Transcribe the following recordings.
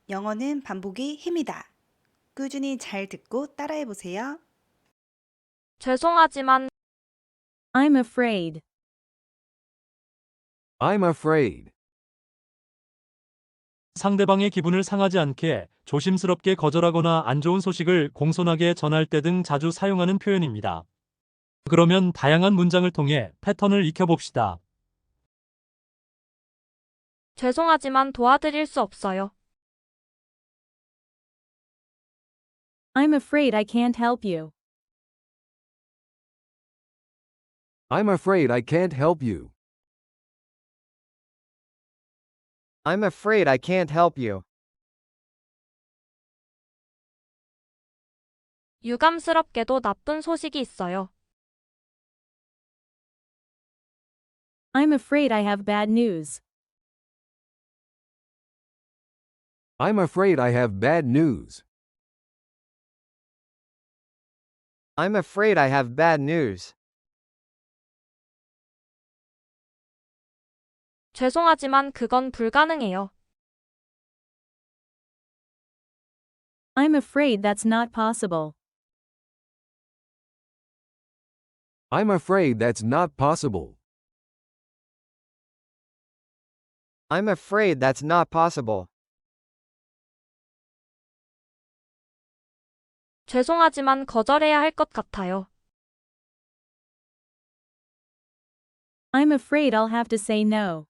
영어는 반복이 힘이다. 꾸준히 잘 듣고 따라해 보세요. 죄송하지만 I'm afraid. I'm afraid. 상대방의 기분을 상하지 않게 조심스럽게 거절하거나 안 좋은 소식을 공손하게 전할 때 등 자주 사용하는 표현입니다. 그러면 다양한 문장을 통해 패턴을 익혀봅시다. 죄송하지만 도와드릴 수 없어요. I'm afraid I can't help you. I'm afraid I can't help you. I'm afraid I can't help you. 유감스럽게도 나쁜 소식이 있어요. I'm afraid I have bad news. I'm afraid I have bad news. I'm afraid I have bad news. 죄송하지만 그건 불가능해요. I'm afraid that's not possible. I'm afraid that's not possible. I'm afraid that's not possible. 죄송하지만 거절해야 할 것 같아요. I'm afraid I'll have to say no.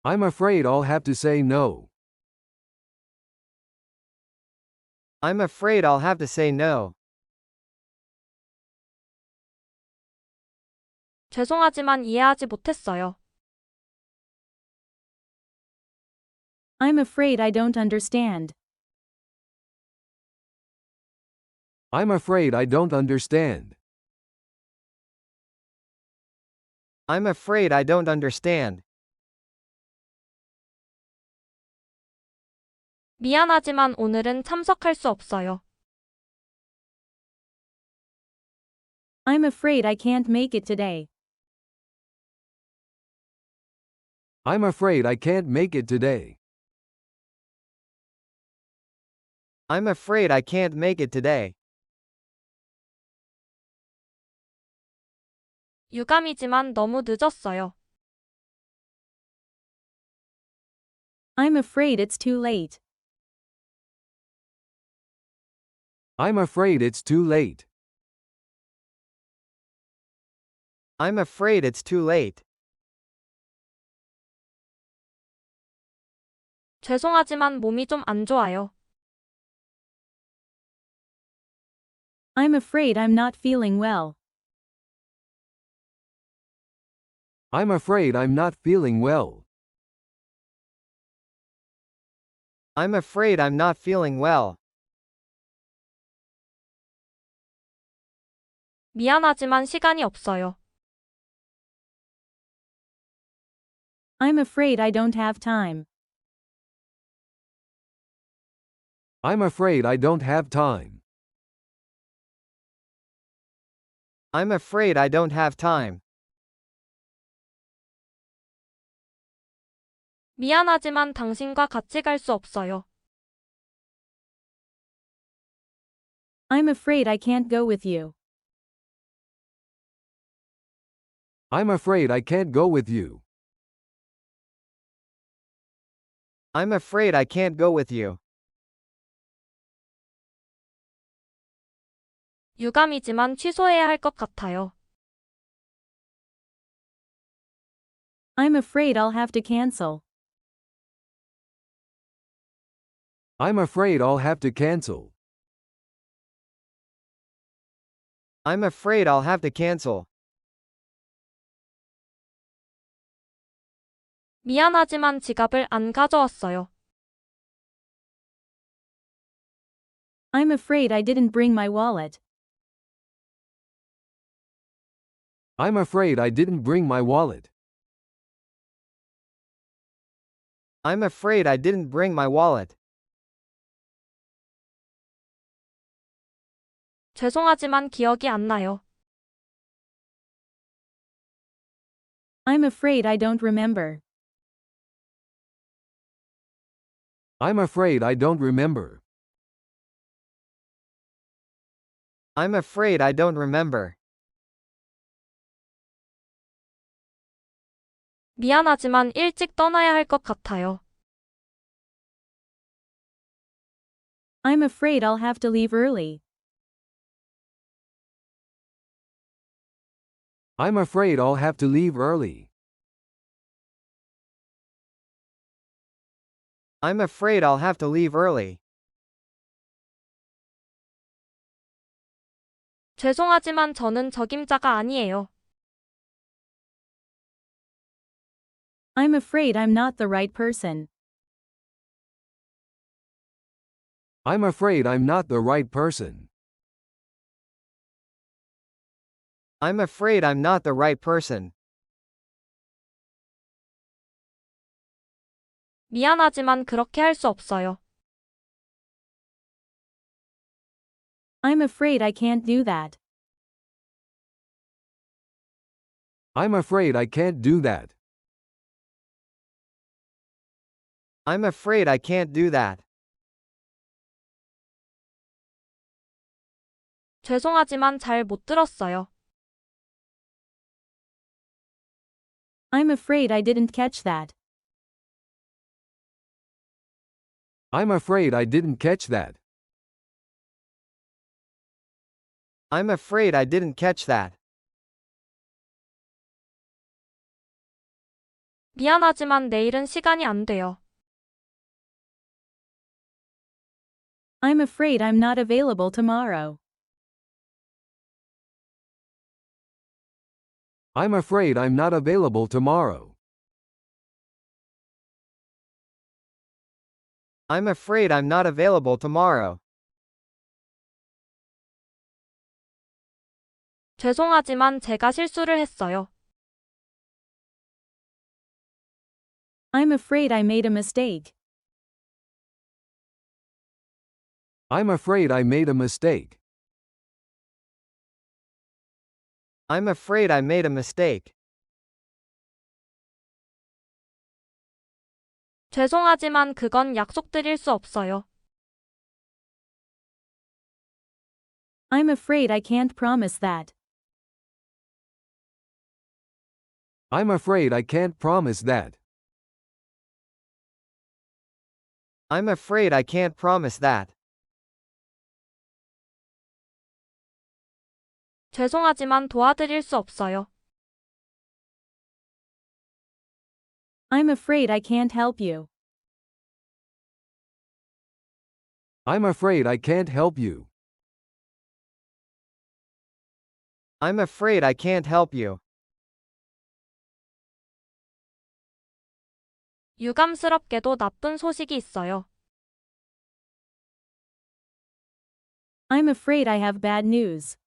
I'm afraid I'll have to say no. I'm afraid I'll have to say no. 죄송하지만 이해하지 못했어요. I'm afraid I don't understand. I'm afraid I don't understand. I'm afraid I don't understand. 미안하지만 오늘은 참석할 수 없어요. I'm afraid I can't make it today. I'm afraid I can't make it today. I'm afraid I can't make it today. 유감이지만 너무 늦었어요. I'm afraid it's too late. I'm afraid it's too late. I'm afraid it's too late. 죄송하지만 몸이 좀 안 좋아요. I'm afraid I'm not feeling well. I'm afraid I'm not feeling well. I'm afraid I'm not feeling well. 미안하지만 시간이 없어요. I'm afraid I don't have time. I'm afraid I don't have time. I'm afraid I don't have time. 미안하지만 당신과 같이 갈 수 없어요. I'm afraid I can't go with you. I'm afraid I can't go with you. I'm afraid I can't go with you. 유감이지만 취소해야 할 것 같아요. I'm afraid I'll have to cancel. I'm afraid I'll have to cancel. I'm afraid I'll have to cancel. 미안하지만 지갑을 안 가져왔어요. I'm afraid I didn't bring my wallet. I'm afraid I didn't bring my wallet. I'm afraid I didn't bring my wallet. 죄송하지만 기억이 안 나요. I'm afraid I don't remember. I'm afraid I don't remember. I'm afraid I don't remember. 미안하지만 일찍 떠나야 할 것 같아요. I'm afraid I'll have to leave early. I'm afraid I'll have to leave early. I'm afraid I'll have to leave early. 죄송하지만 저는 적임자가 아니에요. I'm afraid I'm not the right person. I'm afraid I'm not the right person. I'm afraid I'm not the right person. 미안하지만 그렇게 할 수 없어요. I'm afraid I can't do that. I'm afraid I can't do that. I'm afraid I can't do that. 죄송하지만 잘 못 들었어요. I'm afraid I didn't catch that. I'm afraid I didn't catch that. I'm afraid I didn't catch that. 미안하지만 내일은 시간이 안 돼요. I'm afraid I'm not available tomorrow. I'm afraid I'm not available tomorrow. I'm afraid I'm not available tomorrow. 죄송하지만 제가 실수를 했어요. I'm afraid I made a mistake. I'm afraid I made a mistake. I'm afraid I made a mistake. 죄송하지만 그건 약속드릴 수 없어요. I'm afraid I can't promise that. I'm afraid I can't promise that. I'm afraid I can't promise that. 죄송하지만 도와드릴 수 없어요. I'm afraid I can't help you. I'm afraid I can't help you. I'm afraid I can't help you. 유감스럽게도 나쁜 소식이 있어요. I'm afraid I have bad news.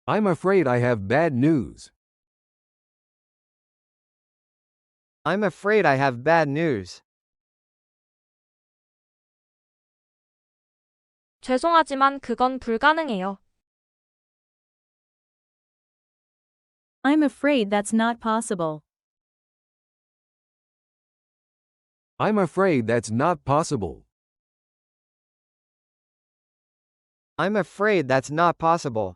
I'm afraid I have bad news. I'm afraid I have bad news. 죄송하지만 그건 불가능해요. I'm afraid that's not possible. I'm afraid that's not possible. I'm afraid that's not possible.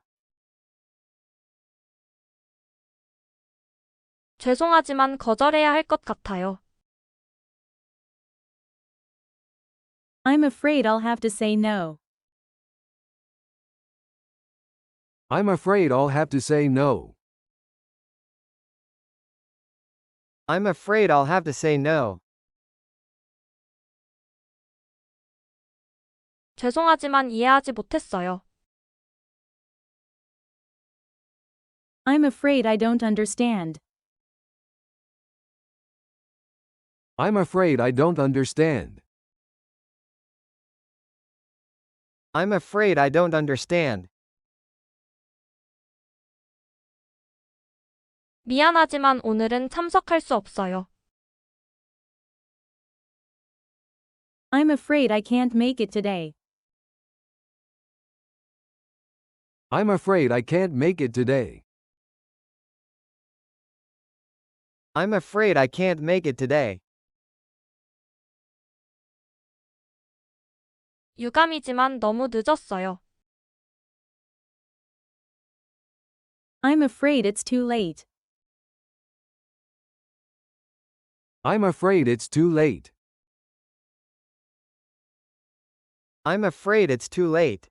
죄송하지만 거절해야 할 것 같아요. I'm afraid I'll have to say no. I'm afraid I'll have to say no. I'm afraid I'll have to say no. 죄송하지만 이해하지 못했어요. I'm afraid I don't understand. I'm afraid I don't understand. I'm afraid I don't understand. 미안하지만 오늘은 참석할 수 없어요. I'm afraid I can't make it today. I'm afraid I can't make it today. I'm afraid I can't make it today. 유감이지만 너무 늦었어요. I'm afraid it's too late. I'm afraid it's too late. I'm afraid it's too late.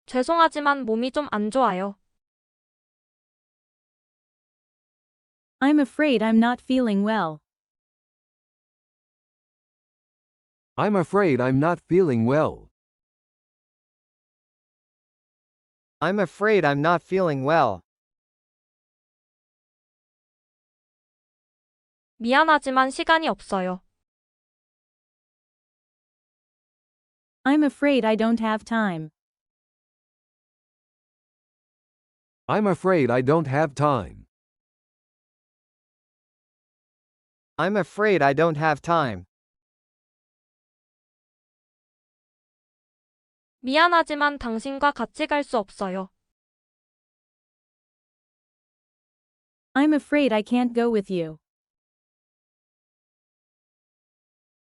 죄송하지만 몸이 좀 안 좋아요. I'm afraid I'm not feeling well. I'm afraid I'm not feeling well. I'm afraid I'm not feeling well. 미안하지만 시간이 없어요. I'm afraid I don't have time. I'm afraid I don't have time. I'm afraid I don't have time. 미안하지만 당신과 같이 갈 수 없어요. I'm afraid I can't go with you.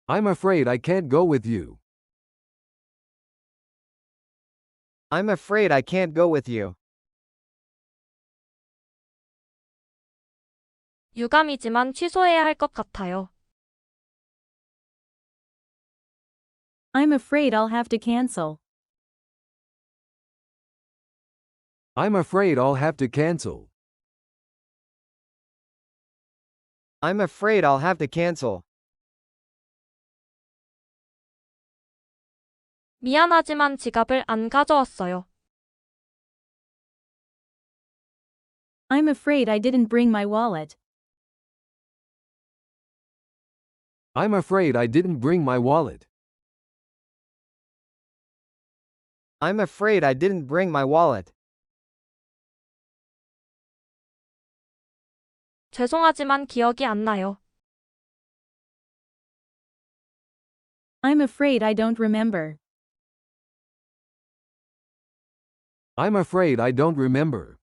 I'm afraid I can't go with you. I'm afraid I can't go with you. 유감이지만 취소해야 할 것 같아요. I'm afraid I'll have to cancel. I'm afraid I'll have to cancel. I'm afraid I'll have to cancel. 미안하지만 지갑을 안 가져왔어요. I'm afraid I didn't bring my wallet. I'm afraid I didn't bring my wallet. I'm afraid I didn't bring my wallet. 죄송하지만 기억이 안 나요. I'm afraid I don't remember. I'm afraid I don't remember.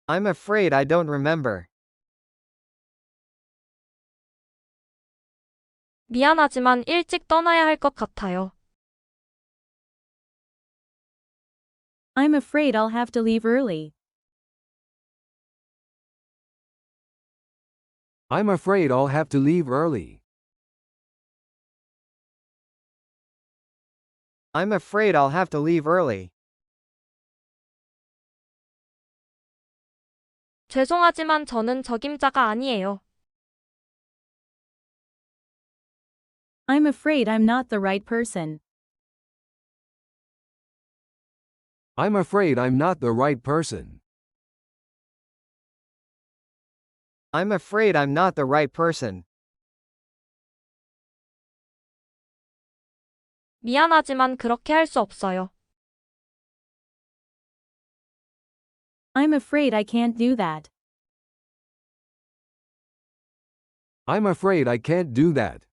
I'm afraid I don't remember. 미안하지만 일찍 떠나야 할 것 같아요. I'm afraid I'll have to leave early. I'm afraid I'll have to leave early. I'm afraid I'll have to leave early. 죄송하지만 저는 적임자가 아니에요. I'm afraid I'm not the right person. I'm afraid I'm not the right person. I'm afraid I'm not the right person. 미안하지만 그렇게 할 수 없어요. I'm afraid I can't do that. I'm afraid I can't do that.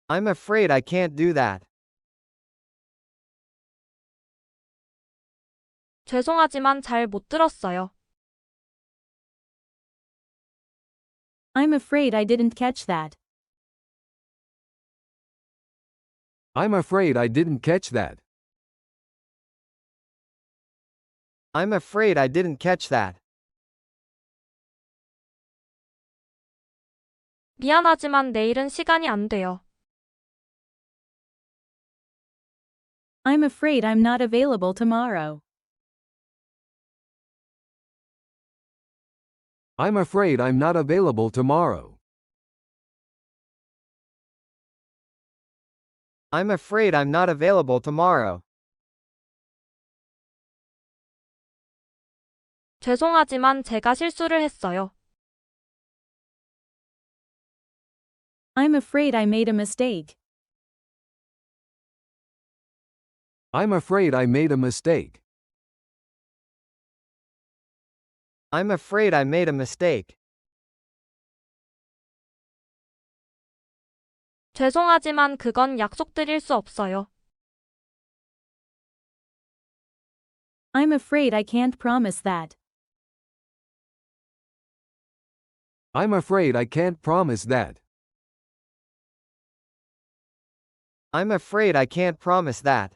I'm afraid I can't do that. 죄송하지만 잘 못 들었어요. I'm afraid I didn't catch that. I'm afraid I didn't catch that. I'm afraid I didn't catch that. 미안하지만 내일은 시간이 안 돼요. I'm afraid I'm not available tomorrow. I'm afraid I'm not available tomorrow. I'm afraid I'm not available tomorrow. 죄송하지만 제가 실수를 했어요. I'm afraid I made a mistake. I'm afraid I made a mistake. I'm afraid I made a mistake. 죄송하지만 그건 약속드릴 수 없어요. I'm afraid I can't promise that. I'm afraid I can't promise that. I'm afraid I can't promise that.